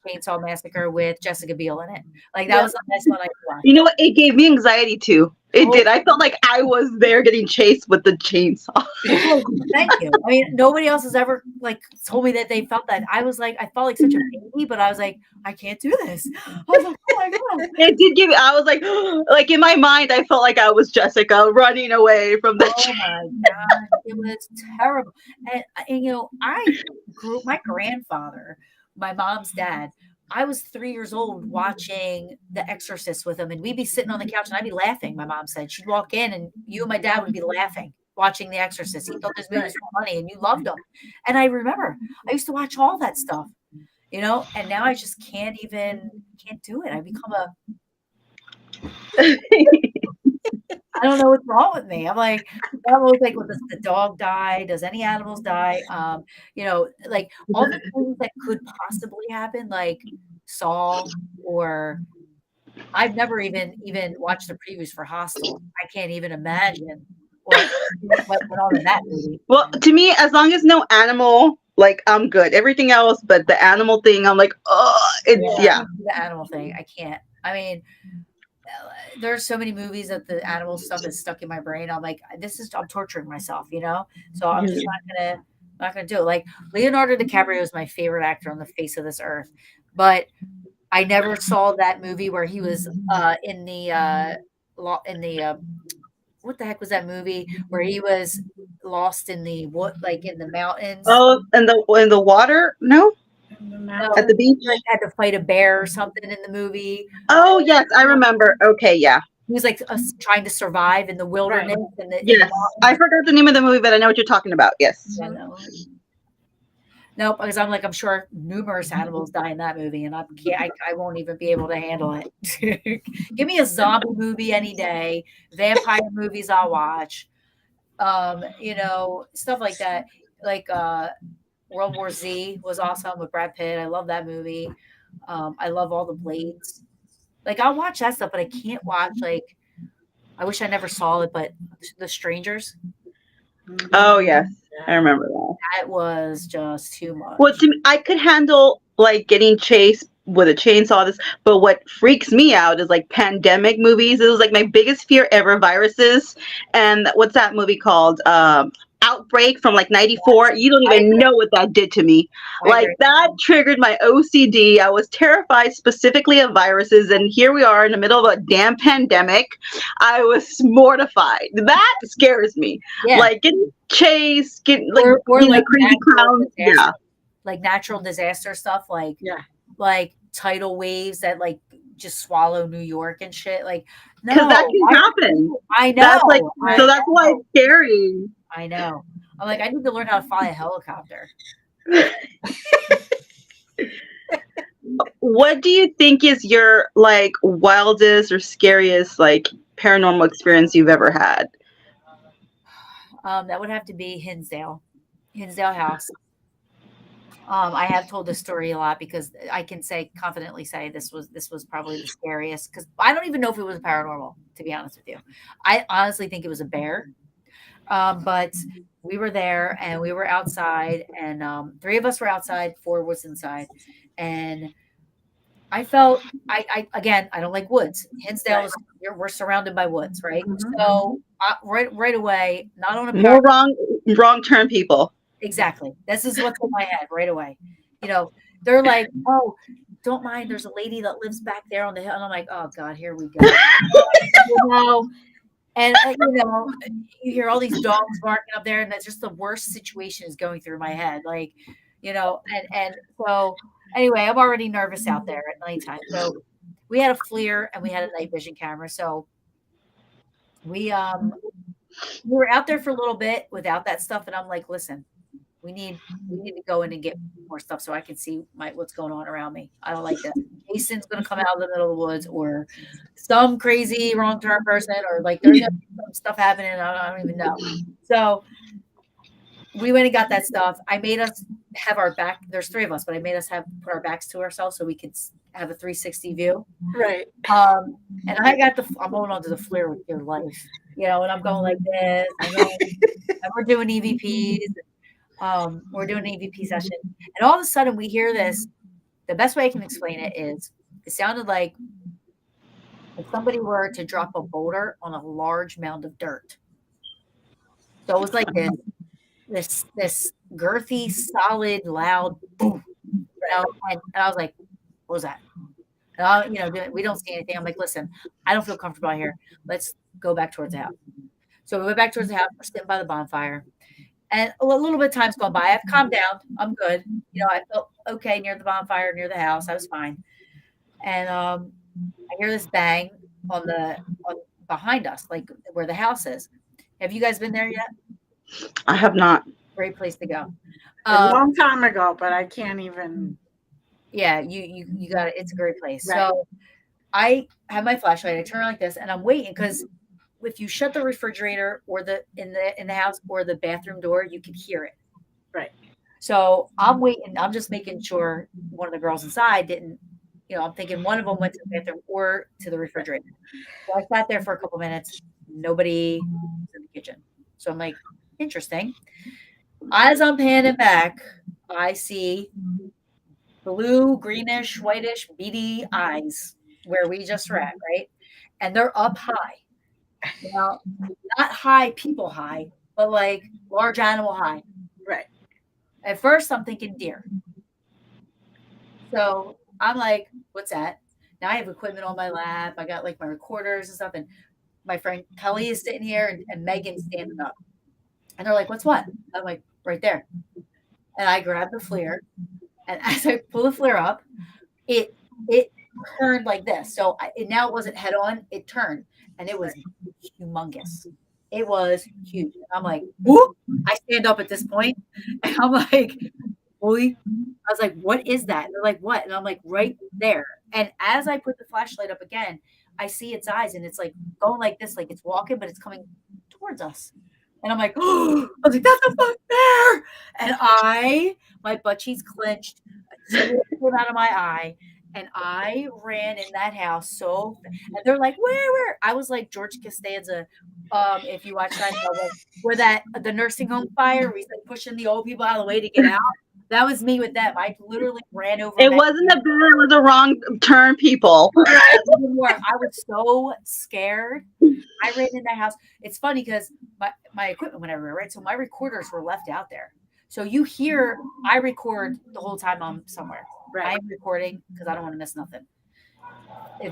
Chainsaw Massacre with Jessica Biel in it. Like that was the last one I watched. You know what? It gave me anxiety too. It Oh, did. I felt like I was there getting chased with the chainsaw. well, thank you. I mean, nobody else has ever like told me that they felt that. I was like, I felt like such a baby, but I was like, I can't do this. I was like, oh my god. It did give. I was like in my mind, I felt like I was Jessica running away from the. Oh my god, it was terrible. And you know, I grew my grandfather, my mom's dad. I was 3 years old watching The Exorcist with him, and we'd be sitting on the couch, and I'd be laughing. My mom said she'd walk in, and you and my dad would be laughing watching The Exorcist. He thought this movie was funny, and you loved them. And I remember I used to watch all that stuff, you know. And now I just can't do it. I become a I don't know what's wrong with me. I'm always like, well, does the dog die? Does any animals die? You know, like all the things that could possibly happen, like Saw, or I've never even watched the previews for Hostel. I can't even imagine what went on in that movie. Well, to me, as long as no animal, like I'm good. Everything else, but the animal thing, I'm like, oh, it's yeah. The animal thing, I can't. I mean, there's so many movies that the animal stuff is stuck in my brain. I'm like, I'm torturing myself, you know? So I'm just not gonna do it. Like Leonardo DiCaprio is my favorite actor on the face of this earth. But I never saw that movie where he was in the what the heck was that movie where he was lost in the what like in the mountains? Oh, and the water? No, No, at the beach. he like had to fight a bear or something in the movie. Oh yes, I remember. Okay, yeah. He was like trying to survive in the wilderness and Yes, I forgot the name of the movie, but I know what you're talking about. Yes. I know. Nope, because I'm sure numerous animals die in that movie, and I won't even be able to handle it. Give me a zombie movie any day. Vampire movies I'll watch. You know, stuff like that. Like World War Z was awesome with Brad Pitt. I love that movie. I love all the Blades. Like I'll watch that stuff, but I can't watch like I wish I never saw it, but The Strangers. Oh yes, I remember that. That was just too much. Well, to me, I could handle like getting chased with a chainsaw. But what freaks me out is like pandemic movies. It was like my biggest fear ever. Viruses, and what's that movie called? Outbreak from like '94. You don't even know what that did to me. Like that triggered my OCD. I was terrified specifically of viruses, and here we are in the middle of a damn pandemic. I was mortified. That scares me. Yeah. Like getting chased, or like crazy clowns. Yeah. Like natural disaster stuff, like tidal waves that like just swallow New York and shit. Like no, because that can happen. I know. That's like so. That's why it's scary. I know. I'm like, I need to learn how to fly a helicopter. What do you think is your like wildest or scariest like paranormal experience you've ever had? That would have to be Hinsdale House. I have told this story a lot because I can confidently say this was probably the scariest because I don't even know if it was paranormal, to be honest with you. I honestly think it was a bear. But we were there and we were outside and 3 of us were outside, 4 was inside. And I felt I don't like woods. Hinsdale is we're surrounded by woods, right? Mm-hmm. So right away, not on a more wrong turn people. Exactly. This is what's in my head right away. You know, they're like, oh, don't mind. There's a lady that lives back there on the hill. And I'm like, oh God, here we go. You know, and you know, you hear all these dogs barking up there, and that's just the worst situation is going through my head. Like, you know, and so anyway, I'm already nervous out there at nighttime. So we had a FLIR and we had a night vision camera. So we were out there for a little bit without that stuff, and I'm like, listen, we need to go in and get more stuff so I can see what's going on around me. I don't like that. Jason's going to come out of the middle of the woods, or some crazy wrong turn person, or like there's some stuff happening. I don't even know. So we went and got that stuff. I made us have our back. There's 3 of us, but I made us put our backs to ourselves so we could have a 360 view. Right. And I'm going on to the FLIR with your life, you know, and I'm going like this. And we're doing EVPs. We're doing an EVP session, and all of a sudden we hear this. The best way I can explain it is it sounded like if somebody were to drop a boulder on a large mound of dirt. So it was like this girthy, solid, loud boom. And I was like, what was that? And we don't see anything. I'm like, listen, I don't feel comfortable out here. Let's go back towards the house. So we went back towards the house. We're sitting by the bonfire. And a little bit of time's gone by. I've calmed down. I'm good. I felt okay near the bonfire, near the house. I was fine. And I hear this bang on behind us, like where the house is. Have you guys been there yet? I have not. Great place to go. A long time ago, but I can't even. Yeah, you got it. It's a great place. Right. So I have my flashlight. I turn like this, and I'm waiting because if you shut the refrigerator or in the house or the bathroom door, you can hear it. Right. So I'm waiting. I'm just making sure one of the girls inside didn't. I'm thinking one of them went to the bathroom or to the refrigerator. So I sat there for a couple minutes. Nobody was in the kitchen. So I'm like, interesting. As I'm panning back, I see blue, greenish, whitish, beady eyes where we just were at, right? And they're up high. Not high, people high, but like large animal high. Right. At first, I'm thinking deer. So I'm like, what's that? Now I have equipment on my lap. I got like my recorders and stuff. And my friend Kelly is sitting here and Megan's standing up. And they're like, what's what? I'm like, right there. And I grabbed the FLIR. And as I pull the FLIR up, it turned like this. So now it wasn't head on. It turned. And it was humongous. It was huge. I'm like, whoop. I stand up at this point. And I'm like, boy. I was like, what is that? And they're like, what? And I'm like, right there. And as I put the flashlight up again, I see its eyes. And it's like going like this, like it's walking, but it's coming towards us. And I'm like, oh, I was like, that's a fucking bear. And my butt cheeks clenched, a tear came out of my eye, and I ran in that house and they're like, where? I was like George Costanza, if you watch that, where the nursing home fire, where he's like pushing the old people out of the way to get out. That was me with them. I literally ran over. It wasn't a bear, it was a wrong turn, people. I was so scared. I ran in that house. It's funny because my equipment went everywhere, right? So my recorders were left out there. So I record the whole time I'm somewhere. Right. I'm recording because I don't want to miss nothing.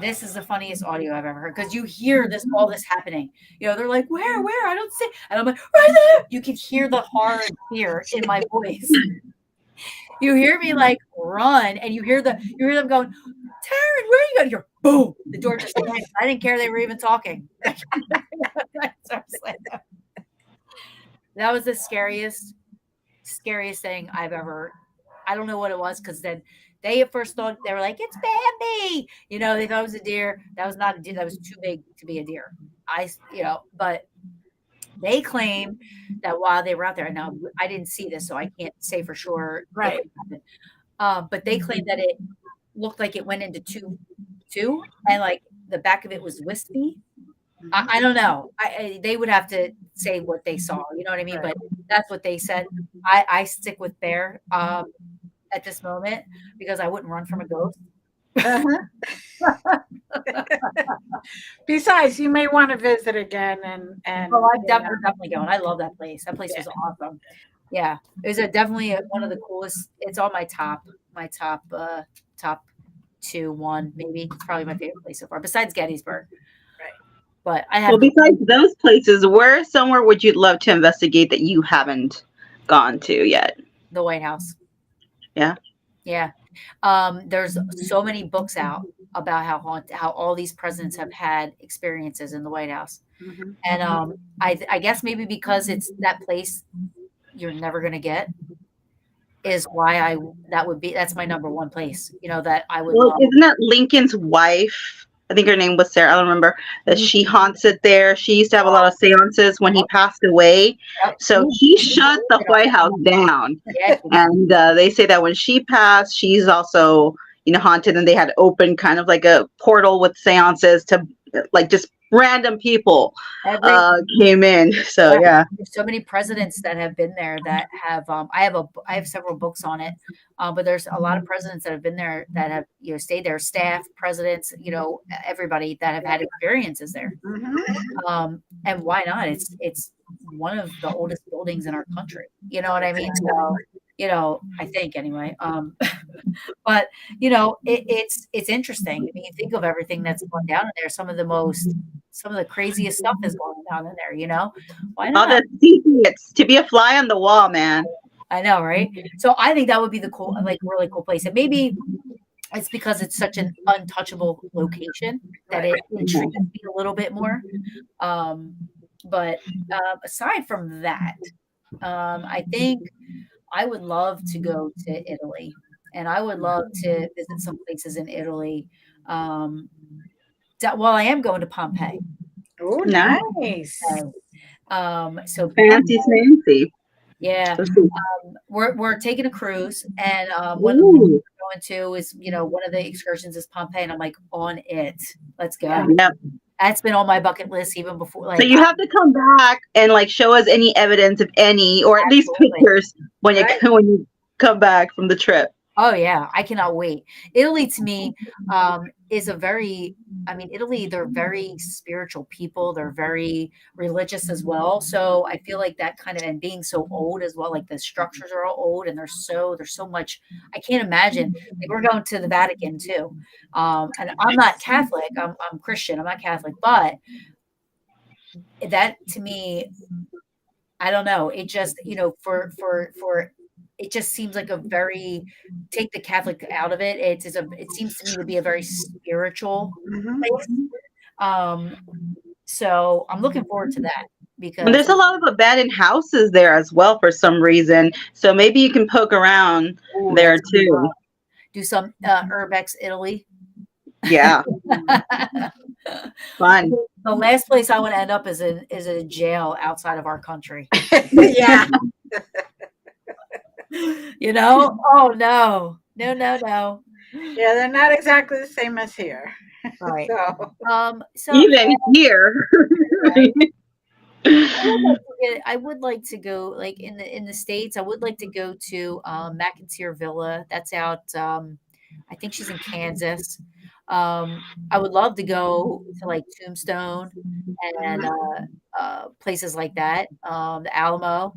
This is the funniest audio I've ever heard because you hear all this happening. They're like, where? I don't see. And I'm like, right there. You can hear the hard fear in my voice. You hear me like run, and you hear them going, Taryn, where are you going? You're boom. The door just slammed. I didn't care they were even talking. That was the scariest thing I've ever. I don't know what it was because then they at first thought they were like, it's Bambi. They thought it was a deer. That was not a deer. That was too big to be a deer. But they claim that while they were out there, now I didn't see this, so I can't say for sure. Right. But they claim that it looked like it went into two, and like the back of it was wispy. I don't know. They would have to say what they saw. You know what I mean? Right. But that's what they said. I stick with bear at this moment because I wouldn't run from a ghost. Besides, you may want to visit again and I'm definitely going. I love that place. That place was awesome. Yeah, it was definitely one of the coolest. It's on my top 1 maybe. It's probably my favorite place so far, besides Gettysburg. Right. But I have. Well, besides those places, where somewhere would you love to investigate that you haven't gone to yet? The White House. Yeah. Yeah. There's so many books out about how all these presidents have had experiences in the White House. Mm-hmm. And I guess maybe because it's that place you're never going to get is why that's my number one place, that I would love. Isn't that Lincoln's wife? I think her name was Sarah. I don't remember that she haunts it there. She used to have a lot of seances when he passed away. So he shut the White House down. And they say that when she passed, she's also, haunted, and they had opened kind of like a portal with seances to like just random people Every came in. So Yeah, yeah. there's so many presidents that have been there that have I have several books on it. But there's a lot of presidents that have been there that have, stayed there, staff, presidents, everybody that have had experiences there. And why not? It's one of the oldest buildings in our country. You know what I mean? So, I think anyway. But it's interesting. I mean, you think of everything that's going down in there. Some of the craziest stuff is going down in there. Why All not? the secrets to be a fly on the wall, man. I know, right? So I think that would be the really cool place. And maybe it's because it's such an untouchable location that it intrigues me a little bit more. But aside from that, I think I would love to go to Italy, and I would love to visit some places in Italy. Well, I am going to Pompeii. Oh, No. nice. So Fancy fancy. yeah, we're taking a cruise, and one of the Ooh. places we're going to is one of the excursions is Pompeii, and I'm like on it. Let's go. Yep. That's been on my bucket list even before. So Like, you have to come back and like show us any evidence of any, or at least Absolutely. pictures when you Right. when you come back from the trip. oh yeah, I cannot wait. Italy to me is Italy, they're very spiritual people. They're very religious as well. So I feel like that kind of, and being so old as well, like the structures are all old and there's so much, I can't imagine. Like we're going to the Vatican too. And I'm not Catholic. I'm Christian. I'm not Catholic, but that to me, I don't know. It just, for it just seems like a very, take the Catholic out of it. It seems to me to be a very spiritual place. So I'm looking forward to that And because there's a lot of abandoned houses there as well for some reason. So maybe you can poke around ooh, there that's gonna be too. fun. Do some Urbex Italy. Yeah, fun. The last place I want to end up is a jail outside of our country. Yeah. Oh no. No. Yeah, they're not exactly the same as here. Right. So Even here. Right. I would like to go, like in the States. I would like to go to McIntyre Villa. That's out. I think she's in Kansas. I would love to go to like Tombstone and places like that. The Alamo.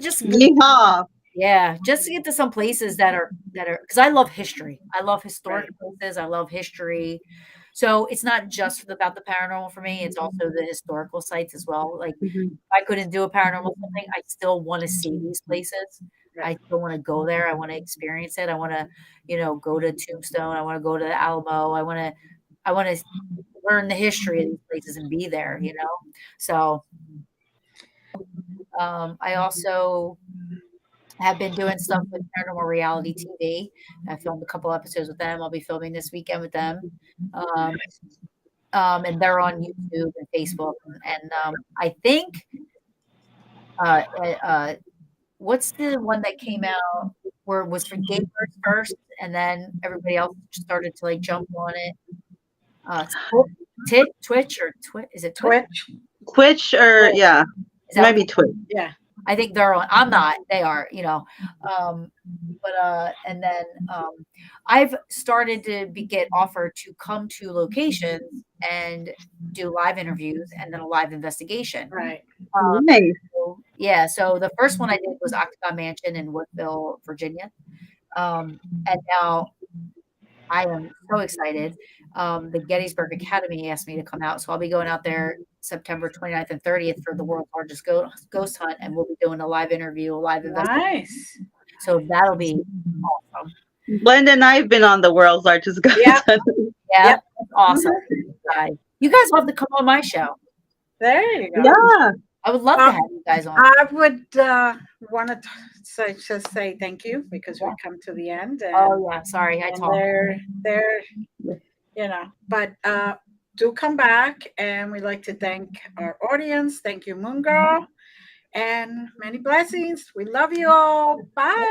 Just Yeehaw. yeah, just to get to some places that are because I love history. I love historic places. I love history. So it's not just about the paranormal for me. It's also the historical sites as well. Like Mhm. if I couldn't do a paranormal something, I still want to see these places. I still want to go there. I want to experience it. I want to, go to Tombstone. I want to go to the Alamo. I want to learn the history of these places and be there. So I also have been doing stuff with Paranormal Reality TV. I filmed a couple episodes with them. I'll be filming this weekend with them. And they're on YouTube and Facebook. And I think, what's the one that came out where it was for gamers first, and then everybody else started to like jump on it? Twitch or Twitch? Is it Twitch? Twitch or yeah, Is it that might be Twitch. yeah. I think they're on. I'm not. They are. And then I've started to get offered to come to locations and do live interviews and then a live investigation. Right. Nice. Yeah. So the first one I did was Octagon Mansion in Woodville, Virginia, and now I am so excited. The Gettysburg Academy asked me to come out, so I'll be going out there September 29th and 30th for the world's largest ghost hunt, and we'll be doing a live interview, a live investigation. Nice. So that'll be awesome. Glenda and I have been on the world's largest ghost Yeah. hunt. Yeah, Yep. that's awesome. You guys will have to come on my show. There you go. Yeah. I would love to have you guys on. I would want to just say thank you because we've come to the end. And, Oh yeah, sorry, I and talked. they're, but do come back, and we'd like to thank our audience. Thank you, Moongirl, and many blessings. We love you all. Bye.